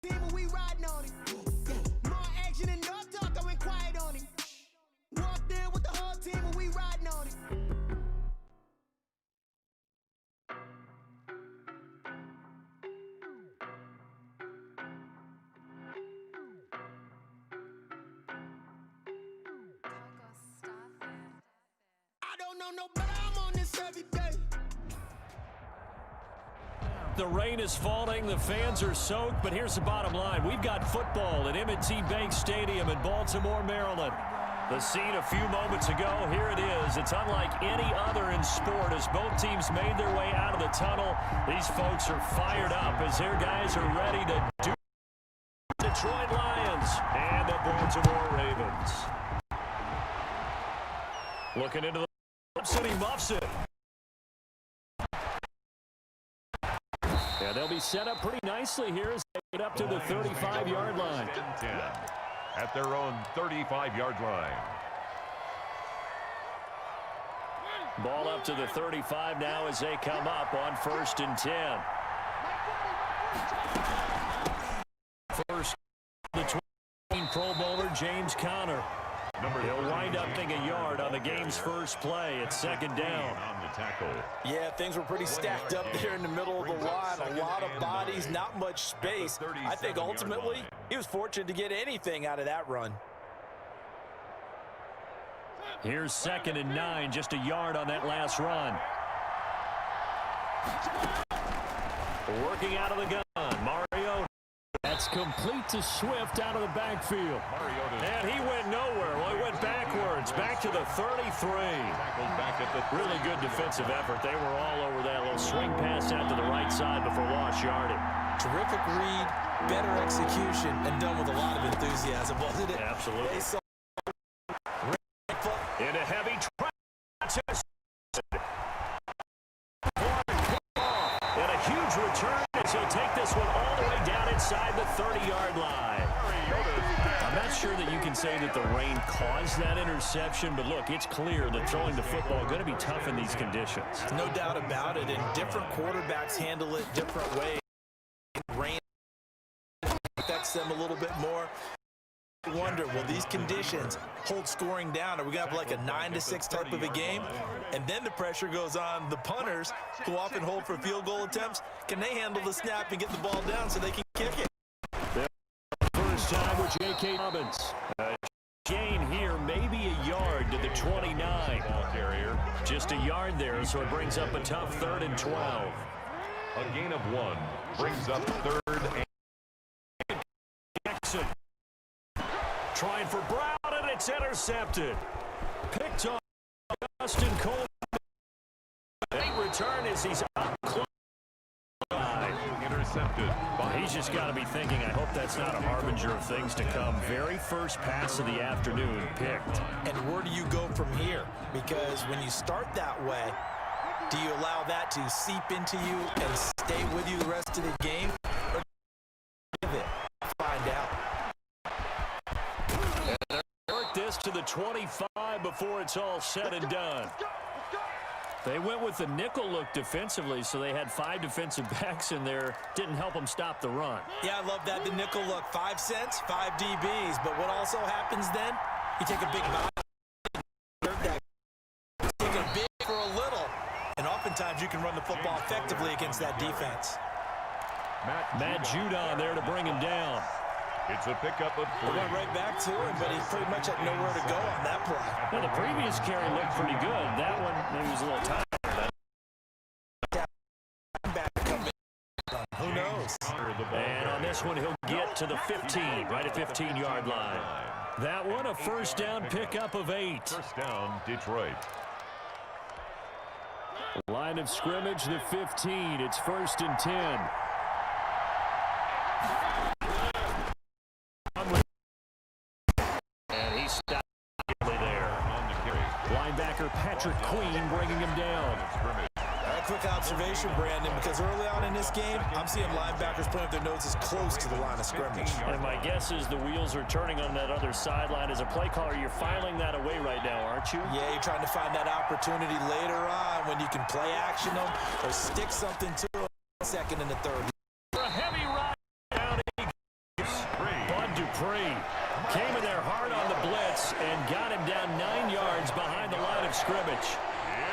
Team, we riding on it. More action and no talk, I went quiet on it. Walked in with the whole team, and we riding on it. I don't know no better, I'm on this every day. The rain is falling, the fans are soaked, but here's the bottom line. We've got football at M&T Bank Stadium in Baltimore, Maryland. The scene a few moments ago, here it is. It's unlike any other in sport as both teams made their way out of the tunnel. These folks are fired up as their guys are ready to do Detroit Lions and the Baltimore Ravens. Looking into the City muffs it. Yeah, they'll be set up pretty nicely here as they get up to the 35-yard line. 10 at their own 35-yard line. Ball up to the 35 now as they come up on 1st and 10. First, the 20 Pro Bowler James Conner. He'll wind up getting a yard on the game's first play. It's 2nd down. On the tackle. Yeah, things were pretty stacked up there in the middle of the line. A lot of bodies, not much space. I think ultimately he was fortunate to get anything out of that run. Here's 2nd and 9, just a yard on that last run. Working out of the gun, Mario. That's complete to Swift out of the backfield. And he went nowhere. Well, he went backwards, back to the 33. Really good defensive effort. They were all over that little swing pass out to the right side before lost yardage. Terrific read, better execution, and done with a lot of enthusiasm, wasn't it? Absolutely. They saw into heavy traffic. And a huge return as he'll take this one all the way down inside the 30-yard line. I'm not sure that you can say that the rain caused that interception, but look, it's clear that throwing the football is going to be tough in these conditions. no doubt about it, and different quarterbacks handle it different ways. Rain affects them a little bit more. I wonder, will these conditions hold scoring down? Are we going to have like a 9-6 type of a game? And then the pressure goes on the punters, who often hold for field goal attempts. Can they handle the snap and get the ball down so they can kick it? First time with J.K. Dobbins. Gain here, maybe a yard to the 29. Ball carrier. Just a yard there, so it brings up a tough 3rd and 12. A gain of 1 brings up 3rd and Jackson. Trying for Brown, and it's intercepted. Picked off Justin Coleman. Big return as he's up close. intercepted. He's just got to be thinking, I hope that's not a harbinger of things to come. Very first pass of the afternoon picked. And where do you go from here? Because when you start that way, do you allow that to seep into you and stay with you the rest of the game? Or do you find out? And work this to the 25 before it's all said and done. They went with the nickel look defensively, so they had 5 defensive backs in there. Didn't help them stop the run. Yeah, I love that, the nickel look. 5 cents, 5 DBs. But what also happens then, you take a big body, take a big for a little, and oftentimes you can run the football effectively against that defense. Matt Judon there to bring him down. It's a pickup of 3. Went right back to him, but he pretty much had nowhere to go on that play. Well, the previous carry looked pretty good. That one, maybe was a little tired. Who knows? And on this one, he'll get to the 15, right at 15-yard line. That one, a first down pickup of 8. First down, Detroit. Line of scrimmage, the 15. It's 1st and 10. And he stopped there. On the carry. Linebacker Patrick Queen bringing him down. A quick observation, Brandon, because early on in this game, I'm seeing linebackers putting up their noses close to the line of scrimmage. And my guess is the wheels are turning on that other sideline. As a play caller, you're filing that away right now, aren't you? Yeah, you're trying to find that opportunity later on when you can play action them or stick something to them. 2nd and 3rd. A heavy ride down he of scrimmage.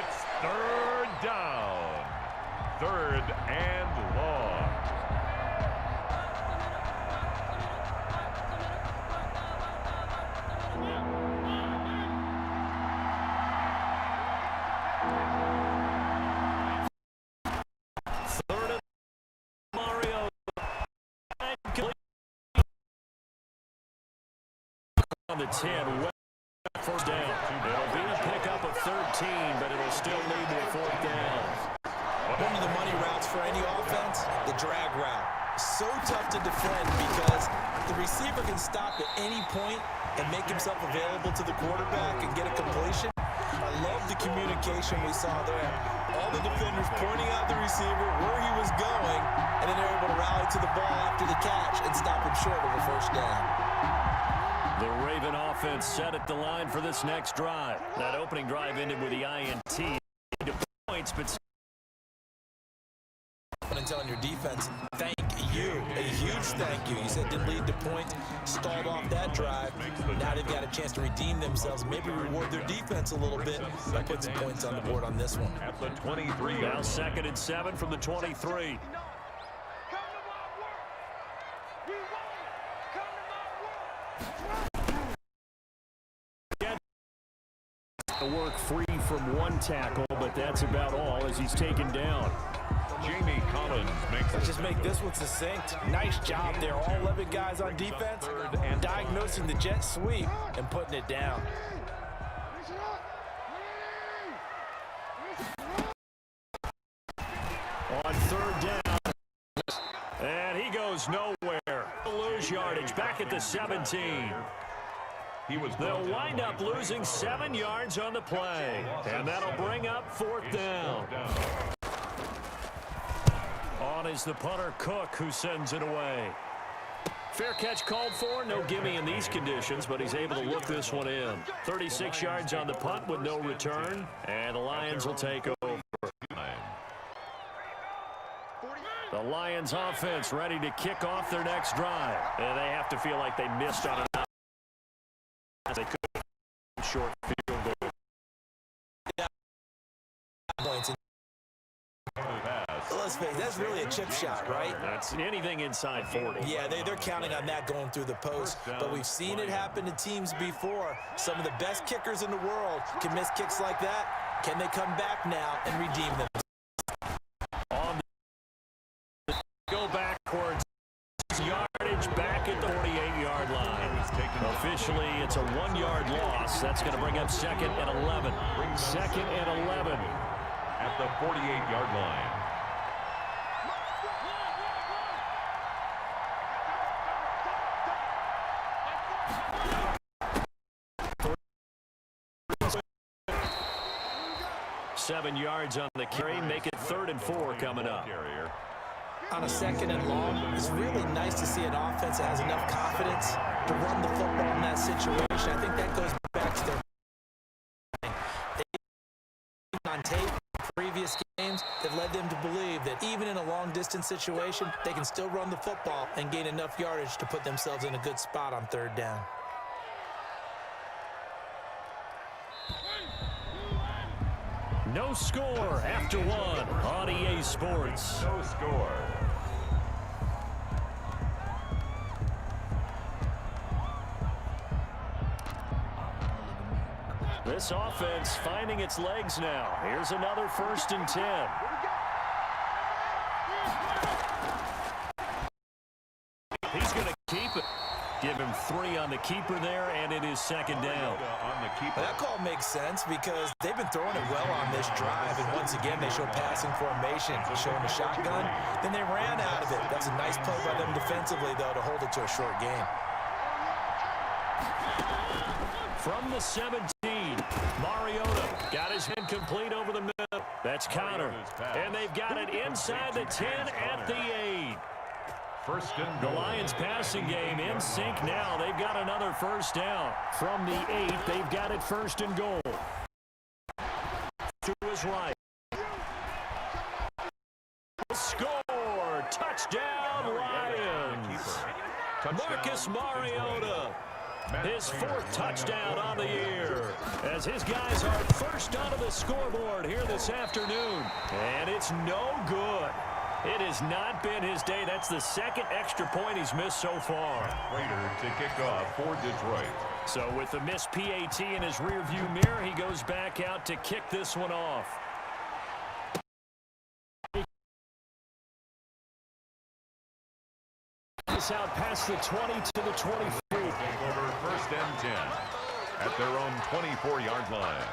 It's third down. Third and long. Third and Mario. On the 10. First down. It'll be a pickup of 13, but it'll still lead to a fourth down. One of the money routes for any offense, the drag route. So tough to defend because the receiver can stop at any point and make himself available to the quarterback and get a completion. I love the communication we saw there. All the defenders pointing out the receiver where he was going, and then they're able to rally to the ball after the catch and stop him short of a first down. The Raven offense set at the line for this next drive. That opening drive ended with the INT. Points, but and telling your defense, thank you. A huge thank you. You said didn't lead to points, stalled off that drive. Now they've got a chance to redeem themselves, maybe reward their defense a little bit by putting some points on the board on this one. At the 23. Now 2nd and 7 from the 23. Work free from one tackle, but that's about all as he's taken down. Jamie Collins makes Let's just make this one succinct. Nice job there. All 11 guys on defense diagnosing the jet sweep and putting it down. On third down, and he goes nowhere. Lose yardage back at the 17. They'll wind up losing 7 yards on the play, and that'll bring up fourth down. On is the punter, Cook, who sends it away. Fair catch called for. No gimme in these conditions, but he's able to look this one in. 36 yards on the punt with no return, and the Lions will take over. The Lions offense ready to kick off their next drive, and they have to feel like they missed on an out. They could short field goal. Let's face it, that's really a chip shot, right? That's anything inside 40. Yeah, they're counting on that going through the post, but we've seen it happen to teams before. Some of the best kickers in the world can miss kicks like that. Can they come back now and redeem them? On the go backwards, yardage back at the 48-yard line. Officially, it's a 1-yard loss. That's going to bring up 2nd and 11. 2nd and 11. At the 48-yard line. Seven yards on the carry. Make it 3rd and 4 coming up. On a 2nd and long, it's really nice to see an offense that has enough confidence to run the football in that situation. I think that goes back to their on tape, previous games, that led them to believe that even in a long-distance situation, they can still run the football and gain enough yardage to put themselves in a good spot on 3rd down. No score after 1 on EA Sports. No score. This offense finding its legs now. Here's another 1st and 10. He's going to keep it. Give him 3 on the keeper there, and it is 2nd down. That call makes sense because they've been throwing it well on this drive, and once again they show passing formation, showing the shotgun. Then they ran out of it. That's a nice play by them defensively, though, to hold it to a short gain. From the 17, Mariota got his hand complete over the middle. That's counter. And they've got it inside the 10 at the 8. The Lions passing game in sync now. They've got another first down. From the 8, they've got it 1st and goal. To his right. Score! Touchdown, Lions! Marcus Mariota His 4th touchdown on the year as his guys are first onto the scoreboard here this afternoon. And it's no good. It has not been his day. That's the 2nd extra point he's missed so far. Rader to kick off for Detroit. So with the missed PAT in his rearview mirror, he goes back out to kick this one off. It's out past the 20 to the 23. Take over 1st and 10 at their own 24-yard line.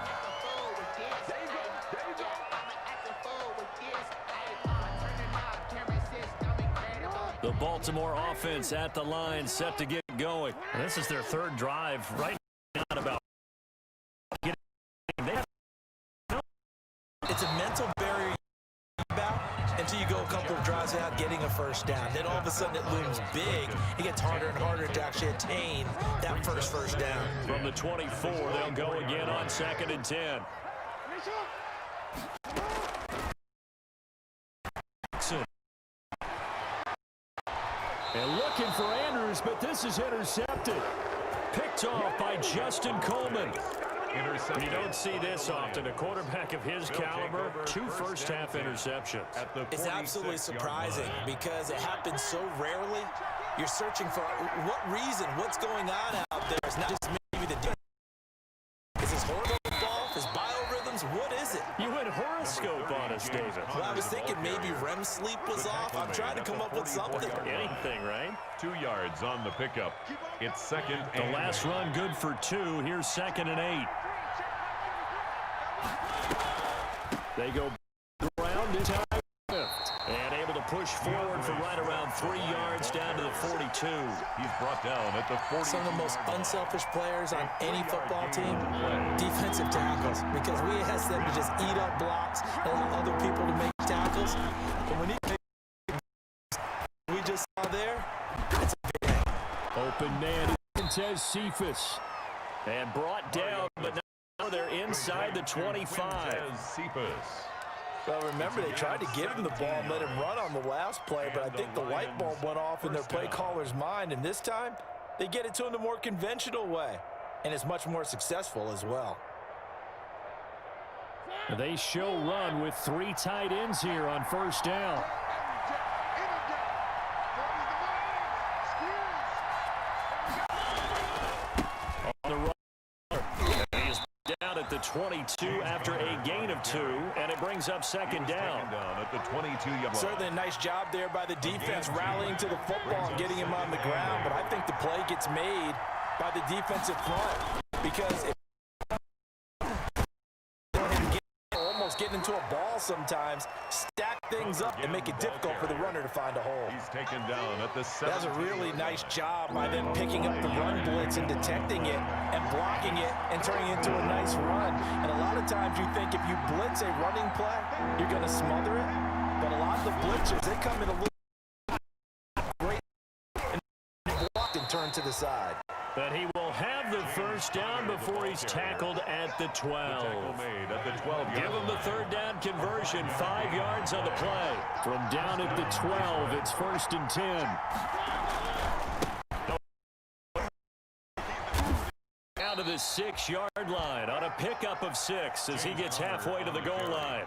The Baltimore offense at the line, set to get going. And this is their 3rd drive right now about getting. It's a mental barrier about until you go a couple of drives out getting a first down. Then all of a sudden it looms big. It gets harder and harder to actually attain that first down. From the 24, they'll go again on 2nd and 10. And looking for Andrews, but this is intercepted. Picked off by Justin Coleman. You don't see this often. A quarterback of his caliber, 2 first-half interceptions. It's absolutely surprising because it happens so rarely. You're searching for what reason, what's going on out there. It's not just maybe the defense. Is his horoscope off? His biorhythms? What is it? You went horoscope on us, David. Well, I was thinking maybe REM sleep was off. I'm trying to come up with something. Anything, right? 2 yards on the pickup. It's 2nd The and last run good for 2. Here's 2nd and 8. They go around in time and able to push forward for right around 3 yards down to the 42. he's brought down at the 40. Some of the most unselfish players on any football team, defensive tackles, because we ask them to just eat up blocks and allow other people to make tackles. But when we just saw there, it's a big thing. Open man, Montez Cephas, and brought down, but now they're inside the 25. Well, remember, they tried to give him the ball and let him run on the last play, but I think the light bulb went off in their play caller's mind, and this time they get it to him the more conventional way, and it's much more successful as well. They show run with 3 tight ends here on 1st down. On the run, he is down at the 22 after a gain of 2, and it brings up 2nd down. At the 22-yard. Certainly a nice job there by the defense rallying to the football and getting him on the ground, but I think the play gets made by the defensive front because if almost getting into a ball sometimes, stack things up and make it difficult for the runner to find a hole. He's taken down at the 7. That's a really nice job by them picking up the run blitz and detecting it and blocking it and turning it into a nice run. And a lot of times you think if you blitz a running play, you're going to smother it. But a lot of the blitzers, they come in a little great and blocked and turn to the side. But he will have the 1st down before he's tackled at the 12. Tackle made at the 12. Give him the 3rd down conversion, 5 yards on the play. From down at the 12, it's 1st and 10. Down to the 6-yard line on a pickup of 6 as he gets halfway to the goal line.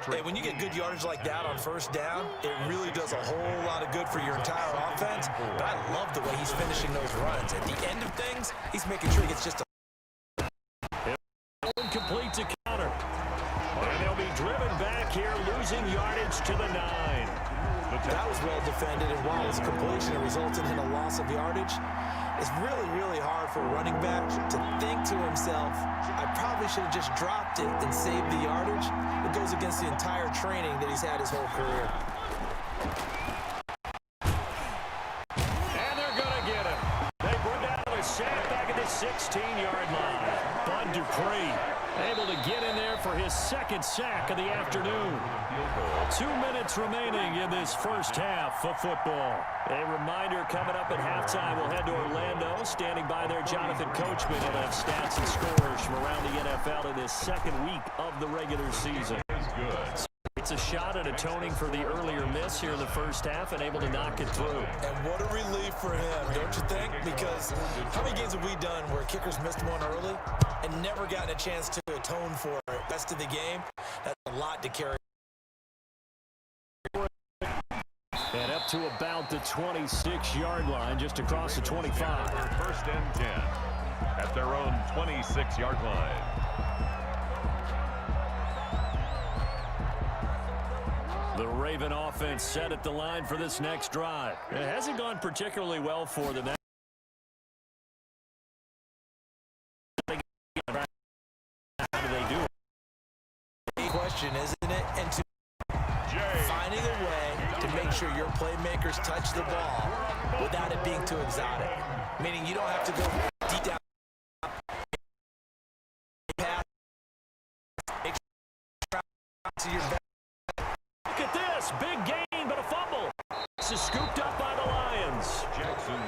Hey, when you get good yardage like that on 1st down, it really does a whole lot of good for your entire offense. But I love the way he's finishing those runs. At the end of things, he's making sure he gets just a... Incomplete to counter. And they'll be driven back here, losing yardage to the 9. That was well defended, and while his completion resulted in a loss of yardage, it's really, really hard for a running back to think to himself, I probably should have just dropped it and saved the yardage. It goes against the entire training that he's had his whole career. And they're going to get him. They bring down a sack back at the 16-yard line. Bud Dupree able to get in there for his 2nd sack of the afternoon. 2 minutes remaining in this 1st half of football. A reminder coming up at halftime, we'll head to Orlando. Standing by there, Jonathan Coachman will have stats and scores from around the NFL in this 2nd week of the regular season. It's a shot at atoning for the earlier miss here in the 1st half and able to knock it through. And what a relief for him, don't you think? Because how many games have we done where kickers missed one early and never gotten a chance to atone for it? Rest of the game, that's a lot to carry. And up to about the 26-yard line, just across the 25. First and 10 at their own 26-yard line. The Raven offense set at the line for this next drive. It hasn't gone particularly well for them. How do they do it? Question, isn't it? And to finding a way to make sure your playmakers touch the ball without it being too exotic. Meaning you don't have to go deep down. To your Look at this. Big gain, but a fumble. This is scooped up by the Lions.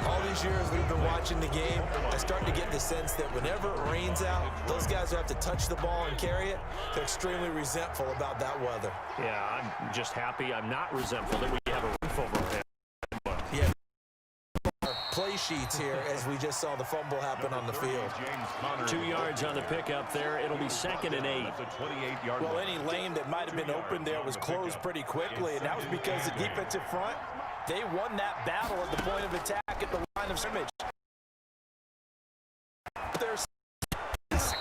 All these years we've been watching the game, I start to get the sense that whenever it rains out, those guys who have to touch the ball and carry it, they're extremely resentful about that weather. Yeah, I'm just happy I'm not resentful that we have a roof over our head. Yeah. Play sheets here as we just saw the fumble happen on the field. 2 yards on the pickup there. It'll be 2nd and 8. Well, any lane that might have been open there was closed pretty quickly, and that was because the defensive front, they won that battle at the point of attack at the line of scrimmage. There's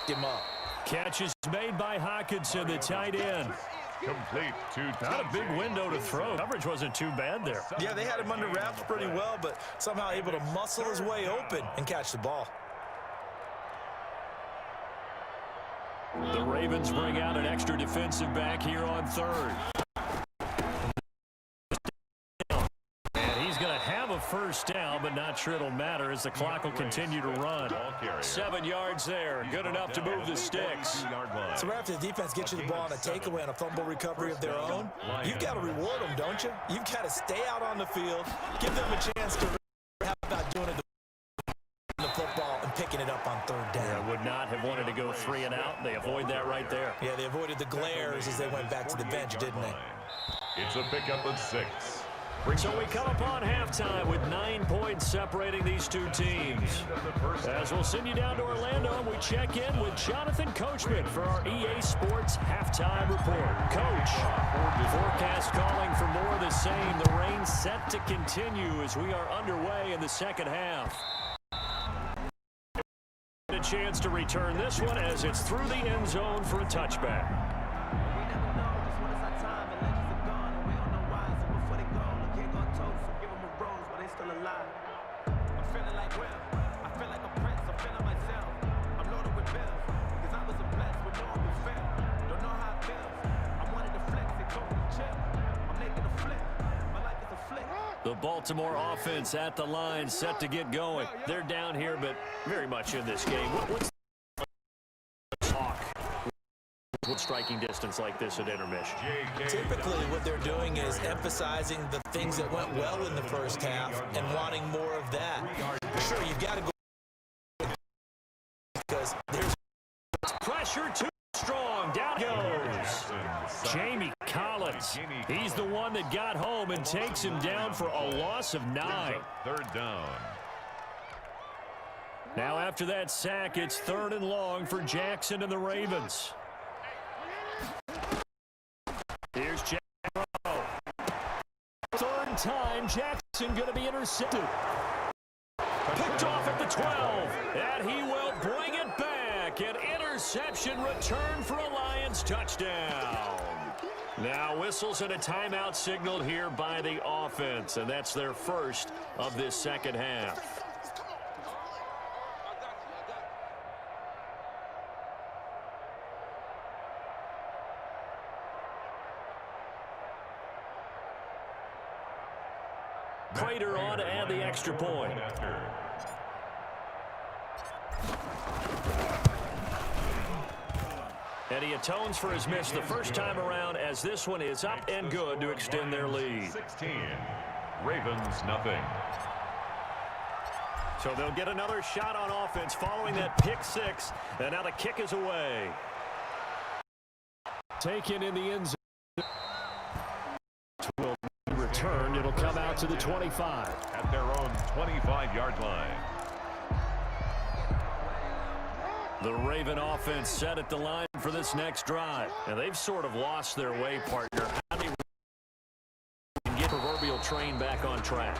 him up. Catch is made by Hawkinson, the tight end. Complete to Not a big window to throw. Coverage wasn't too bad there. Yeah, they had him under wraps pretty well, but somehow able to muscle his way open and catch the ball. The Ravens bring out an extra defensive back here on 3rd. And he's going to have a first down, but not sure it'll matter as the clock will continue to run. 7 yards there. Good enough to move the sticks. So after the defense gets you the ball on a takeaway and a fumble recovery of their own, you've got to reward them, don't you? You've got to stay out on the field, give them a chance to how about doing it the football and picking it up on 3rd down. Yeah, would not have wanted to go 3 and out. They avoid that right there. Yeah, they avoided the glares as they went back to the bench, didn't they? It's a pickup of 6. So we come upon halftime with 9 points separating these two teams. As we'll send you down to Orlando, and we check in with Jonathan Coachman for our EA Sports Halftime Report. Coach, forecast calling for more of the same. The rain set to continue as we are underway in the second half. A chance to return this one as it's through the end zone for a touchback. The Baltimore offense at the line, set to get going. They're down here, but very much in this game. What's the talk with striking distance like this at intermission? Typically, what they're doing is emphasizing the things that went well in the first half and wanting more of that. Sure, you've got to go because there's pressure too strong. Down goes Jamie Collins. He's the one that got home and takes him down for a loss of 9. 3rd down. Now after that sack, it's 3rd and long for Jackson and the Ravens. Here's Jackson. 3rd time, Jackson going to be intercepted. Picked off at the 12, and he will bring it back. An interception return for a Lions touchdown. Now whistles and a timeout signaled here by the offense, and that's their first of this second half. Prater on to add the extra point. And he atones for his miss the first time around as this one is up and good to extend their lead. 16. Ravens nothing. So they'll get another shot on offense following that pick 6. And now the kick is away. Taken in the end zone. Will return. It'll come out to the 25. At their own 25-yard line. The Raven offense set at the line for this next drive. And they've sort of lost their way, partner. How do you get proverbial train back on track?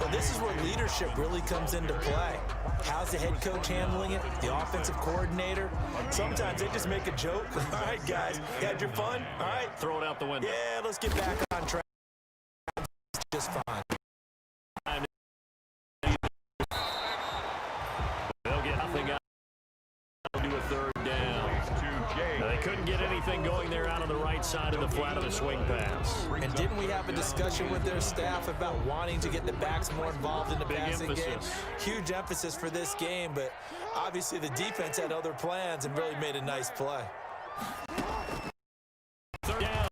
Well, this is where leadership really comes into play. How's the head coach handling it? The offensive coordinator? Sometimes they just make a joke. All right, guys, you had your fun? All right. Throw it out the window. Yeah, let's get back on track. Just fine. They'll get nothing out. They'll do a third down. They couldn't get anything going there out on the right side of the flat of the swing pass. And didn't we have a discussion with their staff about wanting to get the backs more involved in the passing game? Huge emphasis for this game, but obviously the defense had other plans and really made a nice play. Third down.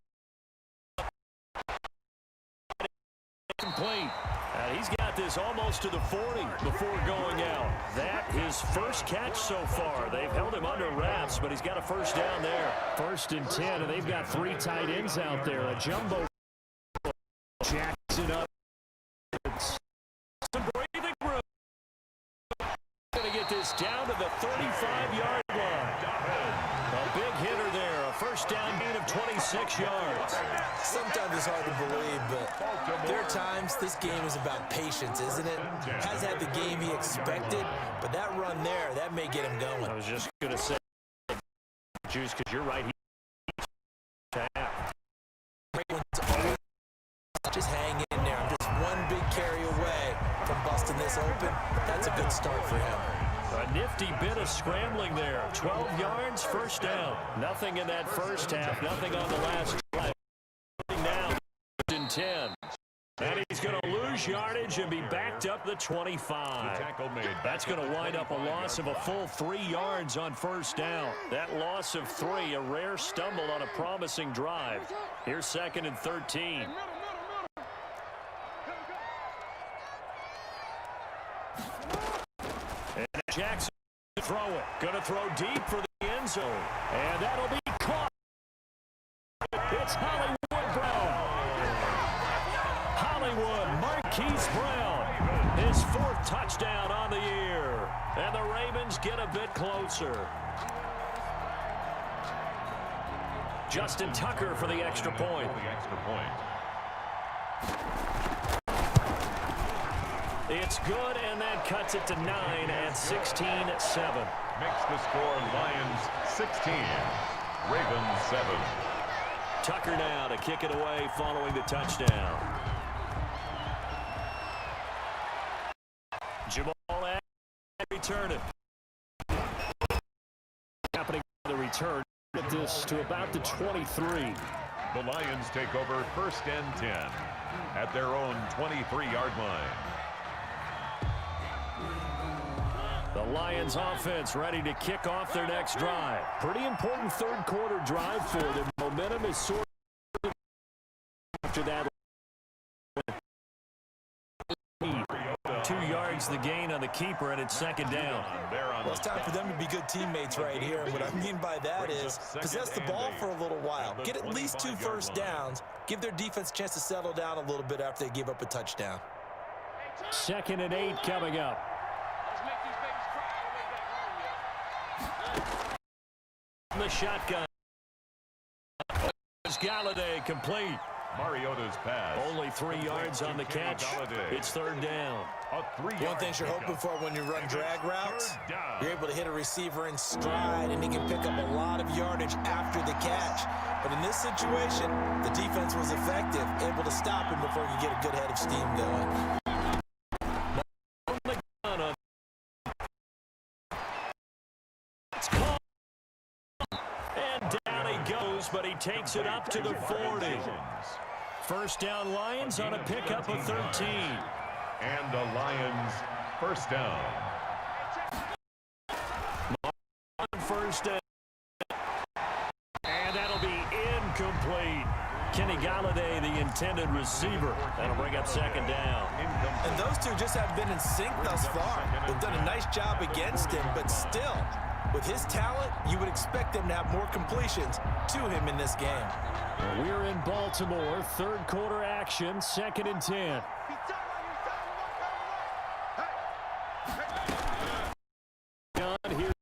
Complete. He's got this almost to the 40 before going out. That his first catch so far. They've held him under wraps, but he's got a first down there. 1st and 10, and they've got 3 tight ends out there. A jumbo jacks it up. Some breathing room. Going to get this down to the 35-yard line. A big hitter there. A first down gain of 26 yards. Sometimes it's hard to believe, but there are times this game is about patience, isn't it? Has had the game he expected, but that run there, that may get him going. I was just going to say, Juice, because you're right. Just hang in there. I'm just one big carry away from busting this open. That's a good start for him. A nifty bit of scrambling there. 12 yards, first down. Nothing in that first half, nothing on the last drive. Now, 10. And he's going to lose yardage and be backed up the 25. The tackle made. That's going to wind up a loss of a full 3 yards on first down. That loss of 3, a rare stumble on a promising drive. Here's 2nd and 13. And Jackson throw it. Going to throw deep for the end zone. And that'll be caught. It's Hollywood Brown. Hollywood Marquise Brown. His 4th touchdown on the year. And the Ravens get a bit closer. Justin Tucker for the extra point. It's good, and that cuts it to 9 at 16-7. Makes the score Lions 16, Ravens 7. Tucker now to kick it away following the touchdown. Jamal Adams return it. Happening on the return. Get this to about the 23. The Lions take over 1st and 10 at their own 23-yard line. The Lions offense ready to kick off their next drive. Pretty important 3rd quarter drive for them. Momentum is sort of after that. 2 yards the gain on the keeper, and it's 2nd down. Well, it's time for them to be good teammates right here. And what I mean by that is possess the ball for a little while. Get at least 2 first downs. Give their defense a chance to settle down a little bit after they give up a touchdown. 2nd and 8 coming up. The shotgun. Galladay complete. Mariota's pass. Only 3 yards on the catch. It's 3rd down. One thing you're hoping for when you run drag routes, you're able to hit a receiver in stride, and he can pick up a lot of yardage after the catch. But in this situation, the defense was effective, able to stop him before he could get a good head of steam going. But he takes it up to the 40. First down Lions on a pickup of 13. And the Lions first down. First down. And that'll be incomplete. Kenny Galladay, the intended receiver. That'll bring up 2nd down. And those two just have been in sync thus far. They've done a nice job against him, but still, With his talent, you would expect them to have more completions to him in this game. We're in Baltimore, third quarter action, 2nd and 10. Here,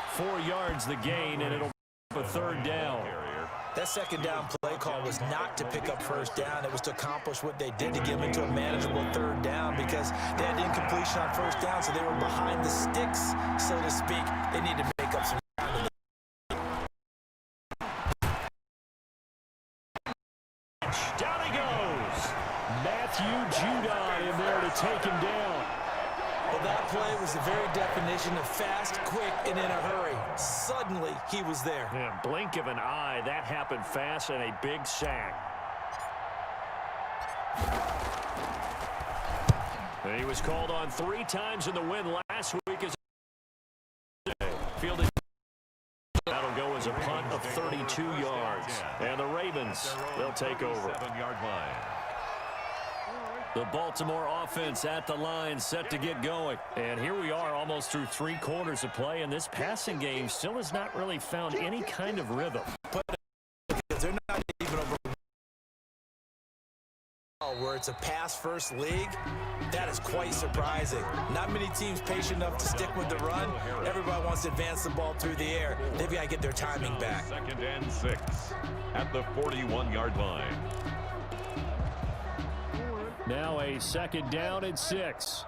4 yards the gain, and it'll be a 3rd down. That 2nd down play call was not to pick up 1st down. It was to accomplish what they did to get them into a manageable 3rd down because they had incompletion on 1st down, so they were behind the sticks, so to speak. They need to make up some ground. Down he goes. Matthew Judon in there to take him down. Well, that play was the very definition of fast, quick, and in a hurry. Suddenly, he was there. Yeah, blink of an eye, that happened fast, and a big sack. And he was called on 3 times in the win last week. As fielded. That'll go as a punt of 32 yards. And the Ravens, they'll take over. 7-yard line. The Baltimore offense at the line, set to get going. And here we are almost through 3 quarters of play, and this passing game still has not really found any kind of rhythm. Because they're not even over where it's a pass-first league. That is quite surprising. Not many teams patient enough to stick with the run. Everybody wants to advance the ball through the air. They've got to get their timing back. 2nd and 6 at the 41-yard line. Now a 2nd down and 6.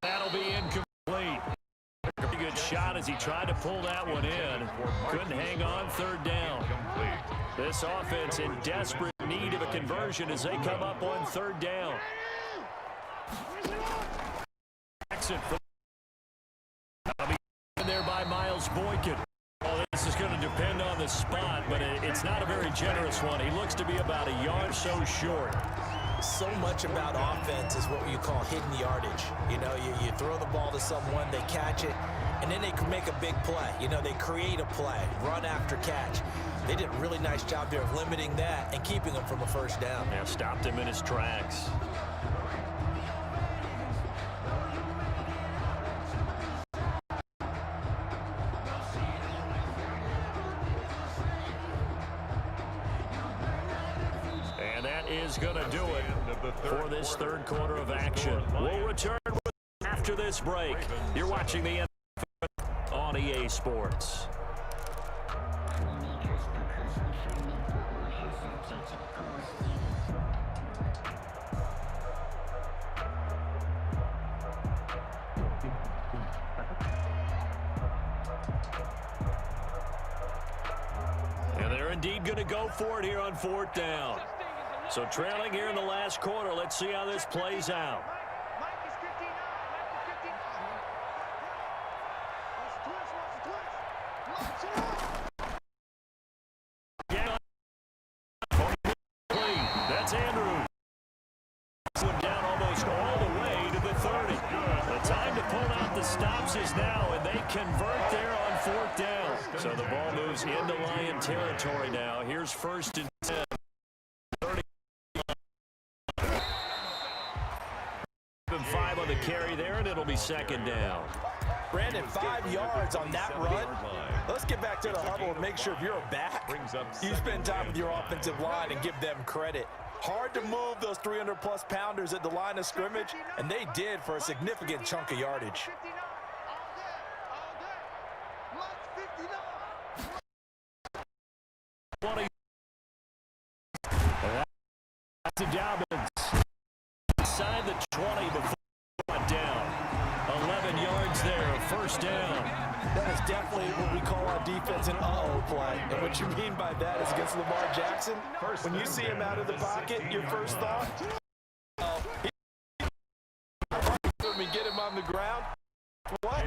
That'll be incomplete. Pretty good shot as he tried to pull that one in. Couldn't hang on, 3rd down. This offense in desperate need of a conversion as they come up on 3rd down. Jackson there by Miles Boykin. Oh, this is going to depend on the spot, but it's not a very generous one. He looks to be about a yard so short. So much about offense is what you call hidden yardage. You know, you throw the ball to someone, they catch it, and then they can make a big play. You know, they create a play, run after catch. They did a really nice job there of limiting that and keeping him from a 1st down. Yeah, stopped him in his tracks. Is going to do it for this 3rd quarter of action. We'll return after this break. You're watching the NFL on EA Sports. And they're indeed going to go for it here on 4th down. So trailing here in the last quarter. Let's see how this plays out. That's Andrews. Went down almost all the way to the 30. The time to pull out the stops is now, and they convert there on 4th down. So the ball moves into Lion territory now. Here's 1st and 10. On the carry there, and it'll be 2nd down. Brandon, 5 yards on that run. Let's get back to the huddle and make sure if you're a back, you spend time with your offensive line and give them credit. Hard to move those 300-plus pounders at the line of scrimmage, and they did for a significant chunk of yardage. To Dobbins. Inside the 20 before it down. 11 yards there, 1st down. That is definitely what we call on defense an uh-oh play. And what you mean by that is against Lamar Jackson, when you see him out of the pocket, your first thought, get him on the ground. What?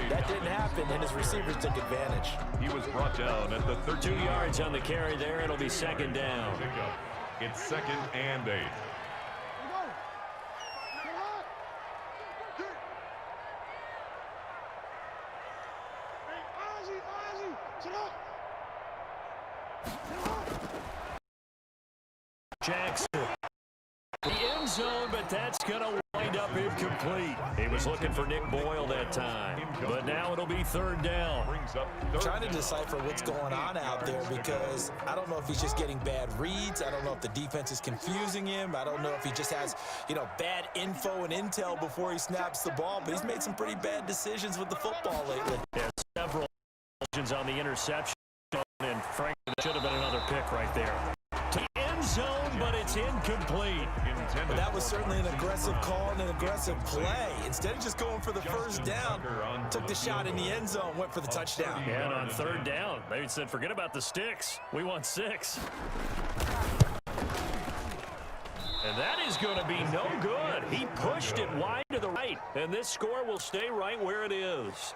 That didn't happen, and his receivers took advantage. He was brought down at the 2 yards on the carry there. It'll be 2nd down. It's 2nd and 8. Jackson going to wind up incomplete. He was looking for Nick Boyle that time, but now it'll be third down. Trying to decipher what's going on out there because I don't know if he's just getting bad reads. I don't know if the defense is confusing him. I don't know if he just has, bad info and intel before he snaps the ball, but he's made some pretty bad decisions with the football lately. Yeah, several decisions on the interception, and frankly, there should have been another pick right there. To end zone, but it's incomplete. But that was certainly an aggressive call and an aggressive play. Instead of just going for the first down, took the shot in the end zone, went for the touchdown. Yeah, and on third down, they said, forget about the sticks. We want 6. And that is going to be no good. He pushed it wide to the right, and this score will stay right where it is.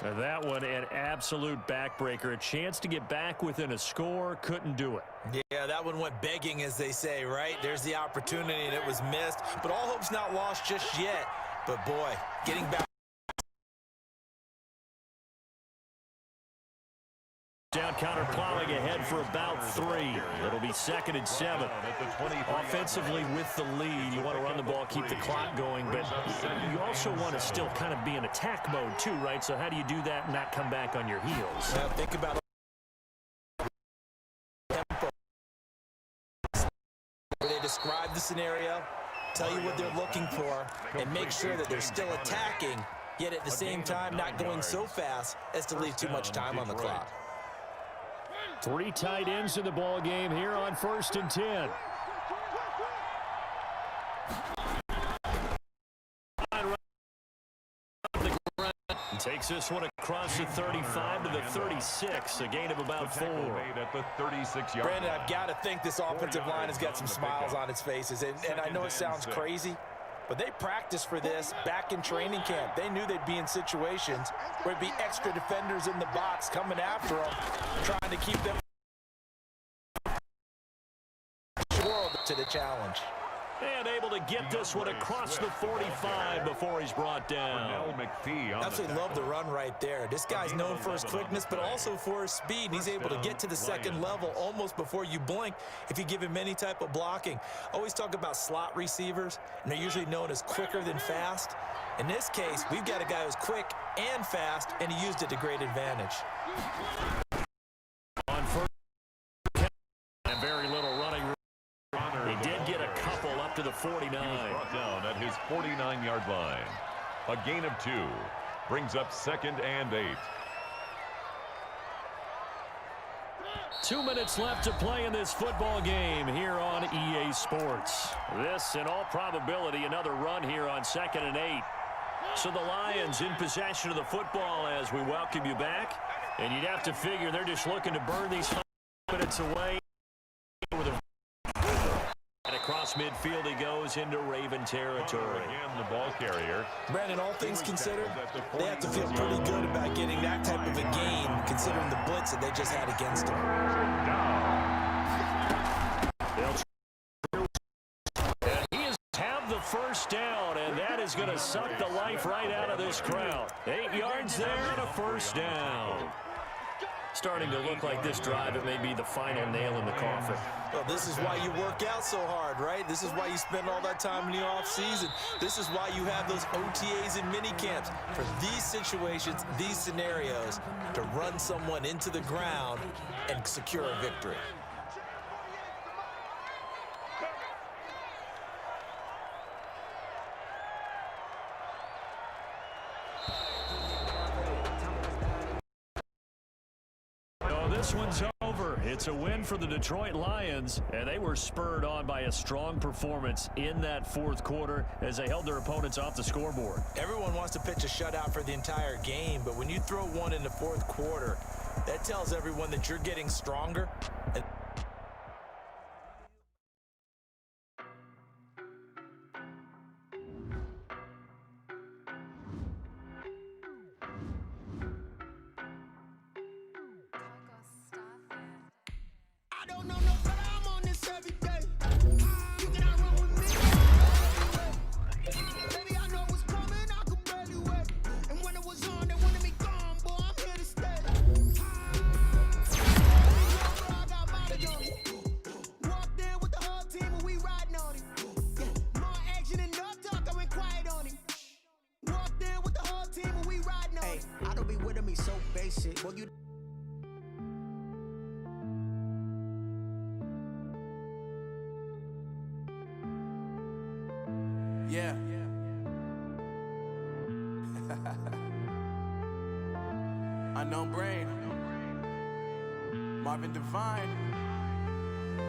And that one, an absolute backbreaker. A chance to get back within a score, couldn't do it. Yeah, that one went begging, as they say, right? There's the opportunity, and it was missed. But all hope's not lost just yet. But, boy, getting back. Down counter plowing ahead for about 3. It'll be 2nd and 7. Offensively with the lead, you want to run the ball, keep the clock going, but you also want to still kind of be in attack mode too, right? So how do you do that and not come back on your heels? Yeah, think about tempo. They describe the scenario, tell you what they're looking for, and make sure that they're still attacking, yet at the same time not going so fast as to leave too much time on the clock. 3 tight ends in the ball game here on 1st and 10. Takes this one across the 35 to the 36, a gain of about 4. Brandon, I've got to think this offensive line has got some smiles on its faces, and I know it sounds crazy, but they practiced for this back in training camp. They knew they'd be in situations where it'd be extra defenders in the box coming after them, trying to keep them to the challenge. And able to get this one across the 45 before he's brought down. Absolutely love the run right there. This guy's known for his quickness, but also for his speed. And he's able to get to the second level almost before you blink if you give him any type of blocking. Always talk about slot receivers, and they're usually known as quicker than fast. In this case, we've got a guy who's quick and fast, and he used it to great advantage. On first and very little running. He did get a couple up to the 49. Brought down at his 49-yard line. A gain of 2 brings up 2nd and 8. 2 minutes left to play in this football game here on EA Sports. This, in all probability, another run here on 2nd and 8. So the Lions in possession of the football as we welcome you back. And you'd have to figure they're just looking to burn these 5 minutes away with a and across midfield he goes into Raven territory. Again, the ball carrier. Brandon, all things considered, they have to feel pretty good about getting that type of a gain, considering the blitz that they just had against them. And he has have the first down, and that is going to suck the life right out of this crowd. 8 yards there and a first down. Starting to look like this drive, it may be the final nail in the coffin. Well, this is why you work out so hard, right? This is why you spend all that time in the offseason. This is why you have those OTAs and mini camps for these situations, these scenarios, to run someone into the ground and secure a victory. This one's over. It's a win for the Detroit Lions, and they were spurred on by a strong performance in that fourth quarter as they held their opponents off the scoreboard. Everyone wants to pitch a shutout for the entire game, but when you throw one in the fourth quarter, that tells everyone that you're getting stronger. And I don't know no better, I'm on this every day. You cannot run with me. Baby, I know what's coming, I could barely wait. And when it was on, they wanted me gone, boy, I'm here to stay. I got mileage on it. Walked in with the whole team and we riding on it. Yeah, more action than nothing. shit. Well, you Yeah. Unknown Brain. Marvin Devine.